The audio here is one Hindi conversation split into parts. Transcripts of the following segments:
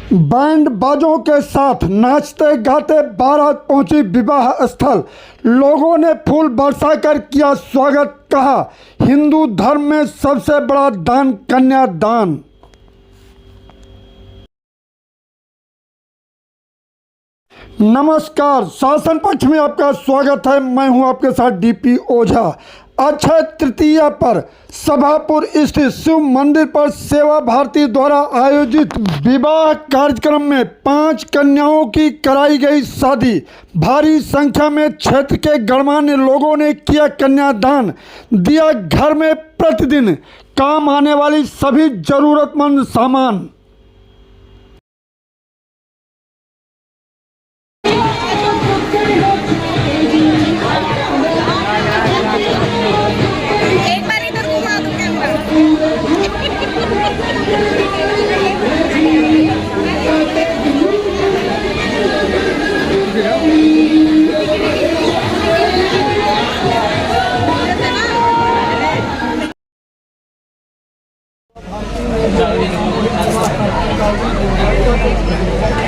बैंड बाजों के साथ नाचते गाते बारात पहुंची विवाह स्थल। लोगों ने फूल बरसाकर किया स्वागत। कहा, हिंदू धर्म में सबसे बड़ा दान कन्यादान। नमस्कार, शासन पक्ष में आपका स्वागत है। मैं हूं आपके साथ डीपी ओझा। अक्षय तृतीया पर सभापुर स्थित शिव मंदिर पर सेवा भारती द्वारा आयोजित विवाह कार्यक्रम में 5 कन्याओं की कराई गई शादी। भारी संख्या में क्षेत्र के गणमान्य लोगों ने किया कन्यादान, दिया घर में प्रतिदिन काम आने वाली सभी जरूरतमंद सामान।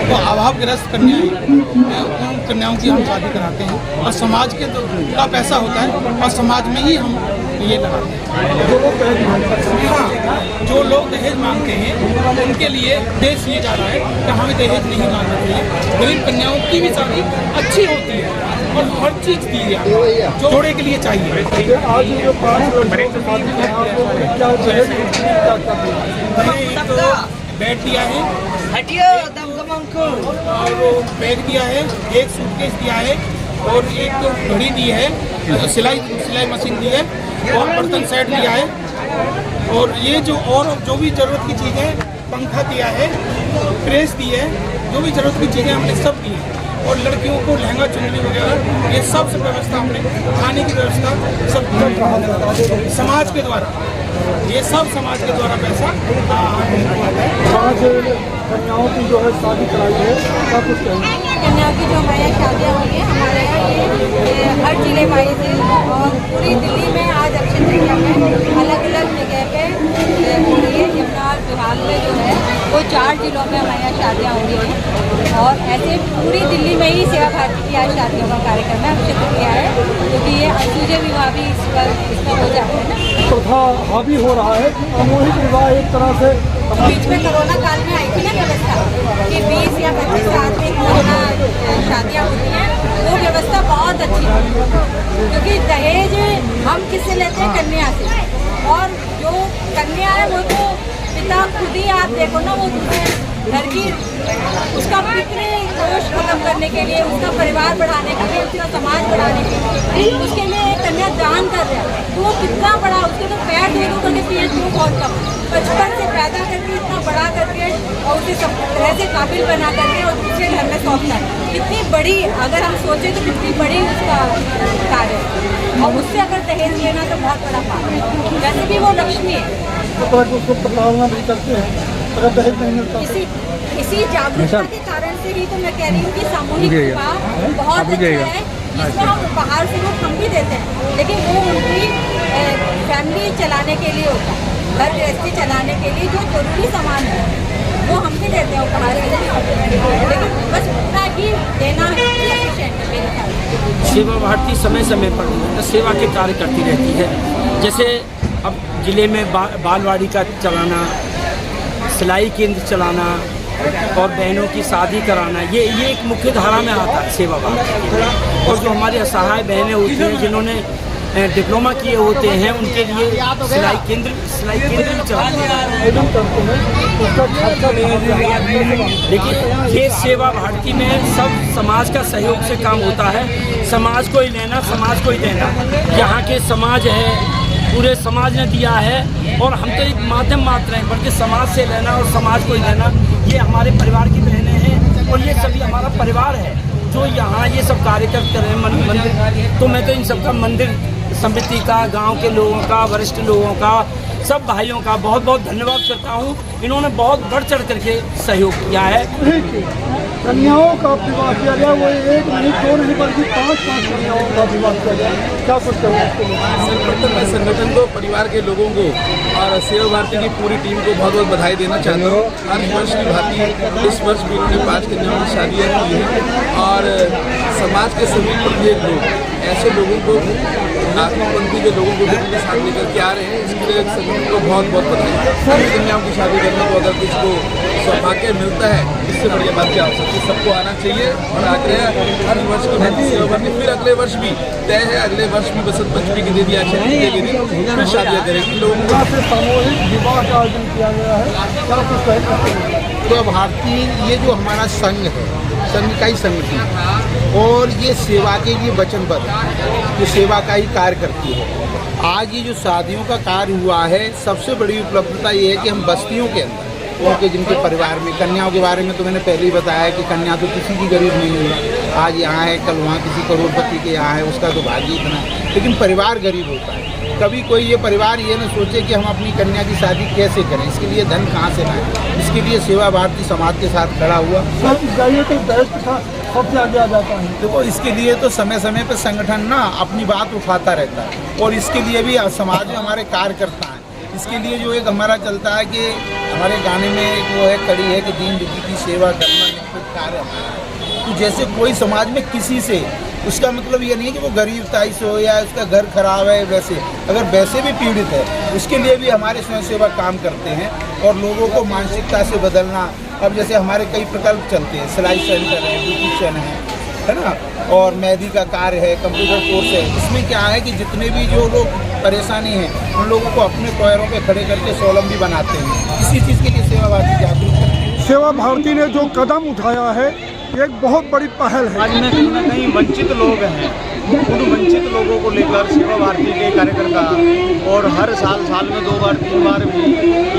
तो अभावग्रस्त कन्याएं, उन कन्याओं की हम शादी कराते हैं और समाज के का पैसा होता है और समाज में ही हम ये लगाते हैं। हाँ, जो लोग दहेज मांगते हैं उनके लिए देश ये जा रहा है कि हमें दहेज नहीं मांगना चाहिए। गरीब कन्याओं की भी शादी अच्छी होती है और हर चीज़ दी है जो जोड़े के लिए चाहिए। बैग दिया है और बैग दिया है, एक सूटकेस दिया है और एक घड़ी दी है, सिलाई मशीन दी है और बर्तन सेट दिया है। और ये जो भी ज़रूरत की चीज़ें, पंखा दिया है, प्रेस दी है, जो भी ज़रूरत की चीज़ें हमने सब दी हैं। और लड़कियों को लहंगा चुनरी वगैरह ये सब व्यवस्था हमने, खाने की व्यवस्था सब समाज के द्वारा, ये सब समाज के द्वारा पैसा। 5 कन्याओं की जो है शादी कराई है, क्या कुछ कहेंगे? कन्याओं की जो हमारे यहाँ शादियाँ हो रही हैं, हमारे यहाँ ये हर जिले वाइज है और पूरी दिल्ली में आज अक्षय तृतीया में अलग अलग जगह पे हो रही है। यमुना और फिलहाल में जो है वो 4 जिलों में हमारे यहाँ शादियाँ हो रही हैं और ऐसे पूरी दिल्ली में ही सेवा भारती की आज शादियों का कार्यक्रम है। अक्षय तृतीया है क्योंकि ये असूजे विवाह भी इसका हो जाता है ना, प्रथा हावी हो रहा है। सामूहिक विवाह एक तरह से बीच में कोरोना काल में आई थी ना व्यवस्था कि 20 या 25 साल में कोरोना शादियाँ होती हैं, वो व्यवस्था बहुत अच्छी है क्योंकि दहेज हम किससे लेते हैं? कन्या से। और जो कन्या है वो तो पिता खुद ही, आप देखो ना, वो घर की उसका पितृ दोष खत्म करने के लिए, उसका परिवार बढ़ाने के लिए, उसका समाज बढ़ाने के लिए, उसके लिए एक कन्या दान कर रहा है। तो वो कितना बड़ा, उसके तो पैर दो करके पीएच को बहुत कम, बचपन से पैदा करके इतना बड़ा करके और उसे सब तरह से काबिल बना करके और दूसरे घर में सौंपना है। कितनी बड़ी, अगर हम सोचें तो कितनी बड़ी उसका कार्य है। और उससे अगर दहेज लेना तो बहुत बड़ा पाप है। वैसे भी वो लक्ष्मी है, उसको प्रताड़ना भी करते हैं अगर दहेज नहीं मिलता। इसी जागरूकता के कारण से ही तो मैं कह रही हूँ कि सामूहिक विवाह बहुत अच्छा है। इसमें हम बाहर से लोग हम भी देते हैं, लेकिन वो उनकी फैमिली चलाने के लिए होता है, घर गृहस्थी चलाने के लिए जो जरूरी सामान है वो हम भी देते हैं उपहार के लिए, लेकिन बस उतना ही देना सफिशिएंट है मेरे ख्याल से। सेवा भारती समय समय पर सेवा के कार्य करती रहती है। जैसे अब ज़िले में बालवाड़ी का चलाना, सिलाई केंद्र चलाना और बहनों की शादी कराना, ये एक मुख्य धारा में आता है सेवा भारती। और जो हमारे असहाय बहनें होती हैं जिन्होंने डिप्लोमा किए होते हैं, उनके लिए सिलाई केंद्र भी चलाते हैं। लेकिन ये सेवा भारती में सब समाज का सहयोग से काम होता है। समाज को ही लेना, समाज को ही देना। यहाँ के समाज है, पूरे समाज ने दिया है और हम तो एक माध्यम मात्र हैं, बल्कि समाज से लेना और समाज को ही देना। ये हमारे परिवार की बहनें हैं और ये सभी हमारा परिवार है जो यहाँ ये सब कार्य करते रहे मंदिर। तो मैं तो इन सबका मंदिर समिति का, गांव के लोगों का, वरिष्ठ लोगों का, सब भाइयों का बहुत बहुत धन्यवाद करता हूँ। इन्होंने बहुत बढ़ चढ़ करके सहयोग किया है। कन्याओं का विवाह किया गया, वो एक नहीं दो नहीं बल्कि 5 कन्याओं का विवाह किया गया। क्या कुछ कहेंगे इसके लिए? सर्वप्रथम मैं संगठन को, परिवार के लोगों को और सेवा भारती की पूरी टीम को बहुत बहुत बधाई देना चाहता हूँ। हर वर्ष की भांति इस वर्ष भी उन्होंने 5 कन्याओं की शादियाँ की हैं और समाज के सभी प्रत्येक लोग ऐसे लोगों को, आत्मपंथी के लोगों को भी साथ लेकर के आ रहे हैं। इसके लिए संगठन को बहुत बहुत बधाई। सभी कन्याओं की शादी करने को अगर किसी को सौभाग्य मिलता है, इससे बढ़िया बात क्या हो सकती है। सबको आना चाहिए और आग्रह हर वर्ष की भांति सेवा भारती फिर अगले वर्ष भी तय है। अगले वर्ष भी बसंत पंचमी की देवी आशा के दिन फिर शादियाँ करेंगे लोगों को। सामूहिक विवाह का आयोजन किया गया है, क्या कुछ कहेंगे? तो भारतीय ये जो हमारा संघ है, संघ का ही संगठन है और ये सेवा के लिए वचनबद्ध है, जो सेवा का ही कार्य करती है। आज ये जो शादियों का कार्य हुआ है, सबसे बड़ी उपलब्धता ये है कि हम बस्तियों के अंदर उनके जिनके परिवार में कन्याओं के बारे में तो मैंने पहले ही बताया कि कन्या तो किसी की गरीब नहीं हुई, आज यहाँ है कल वहाँ किसी करोड़पति के यहाँ है, उसका तो भाग्य इतना है। लेकिन परिवार गरीब होता है। कभी कोई ये परिवार ये न सोचे कि हम अपनी कन्या की शादी कैसे करें, इसके लिए धन कहाँ से लाएं। इसके लिए सेवा भारती समाज के साथ खड़ा हुआ। जाइए तो दहेज प्रथा सबसे आगे आ जाता है। देखो, इसके लिए तो समय समय पर संगठन ना अपनी बात उठाता रहता है और इसके लिए भी समाज में हमारे कार्य करता है। इसके लिए जो एक हमारा चलता है कि हमारे गाने में एक वो है कड़ी है कि दीन दुखी की सेवा करना निश्चित कार्य हमारा। तो जैसे कोई समाज में किसी से, उसका मतलब ये नहीं है कि वो गरीब ताई से हो या उसका घर खराब है, वैसे अगर वैसे भी पीड़ित है उसके लिए भी हमारे स्वयंसेवक काम करते हैं और लोगों को मानसिकता से बदलना। अब जैसे हमारे कई प्रकल्प चलते हैं, सिलाई सेंटर है, ब्यूटिशियन है ना, और मेहंदी का कार्य है, कंप्यूटर कोर्स है। इसमें क्या है कि जितने भी जो लोग परेशानी है उन लोगों को अपने पैरों पे खड़े करके स्वावलंबी बनाते हैं। इसी चीज़ के लिए सेवा भारती जागरूक है। सेवा भारती ने जो कदम उठाया है एक बहुत बड़ी पहल है। आज में कहीं ना कहीं वंचित लोग हैं, उन वंचित लोगों को लेकर सेवा भारती के कार्यकर्ता और हर साल में 2 बार 3 बार भी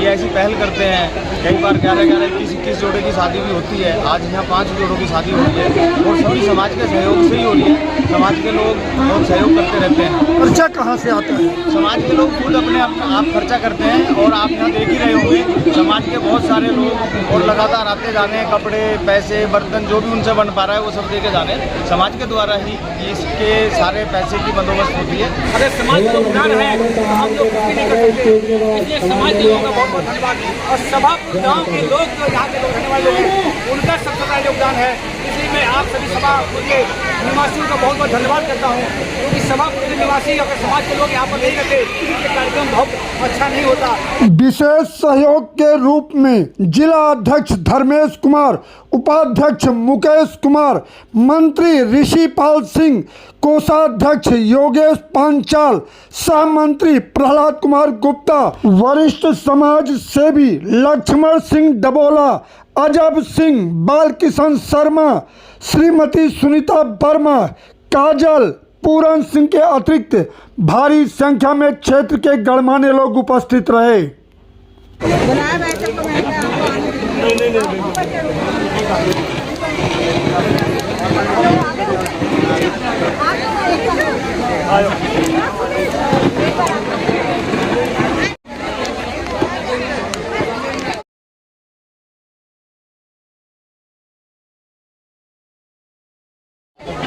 ये ऐसी पहल करते हैं। कई बार 11 21 जोड़े की शादी भी होती है। आज यहाँ 5 जोड़ों की शादी हो रही है और सभी समाज के सहयोग से ही हो रही है। समाज के लोग बहुत सहयोग करते रहते हैं। खर्चा कहाँ से आता है? समाज के लोग खुद अपने आप खर्चा करते हैं और आप यहाँ देख ही रहे होंगे समाज के बहुत सारे लोग और लगातार आते जाने हैं, कपड़े, पैसे, बर्तन जो भी उनसे बन पा रहा है वो सब दे के जाने। समाज के द्वारा ही इसके सारे पैसे की बंदोबस्त होती है। अगर समाज को योगदान है तो हम लोग कुछ भी नहीं कर सकते। इसलिए समाज के लोगों का बहुत बहुत धन्यवाद और सभापुर गाँव के लोग जो यहाँ के लोग रहने वाले लोग हैं उनका सबसे बड़ा योगदान है। इसलिए मैं आप सभी सभापुर के निवासियों का बहुत बहुत धन्यवाद करता हूँ, क्योंकि सभापुर के निवासी अगर समाज के लोग यहाँ पर नहीं रहते ये कार्यक्रम बहुत अच्छा नहीं होता। विशेष सहयोग के रूप में जिला अध्यक्ष धर्मेश कुमार, उपाध्यक्ष मुकेश कुमार, मंत्री ऋषिपाल सिंह, कोषाध्यक्ष योगेश पांचाल, सह मंत्री प्रहलाद कुमार गुप्ता, वरिष्ठ समाज सेवी लक्ष्मण सिंह डबोला, अजब सिंह, बालकिशन शर्मा, श्रीमती सुनीता वर्मा, काजल, पूरन सिंह के अतिरिक्त भारी संख्या में क्षेत्र के गणमान्य लोग उपस्थित रहे।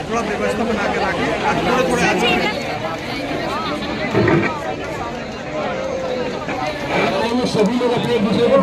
थोड़ा व्यवस्था बना के रखें, थोड़े सभी लोग अपने दूसरे को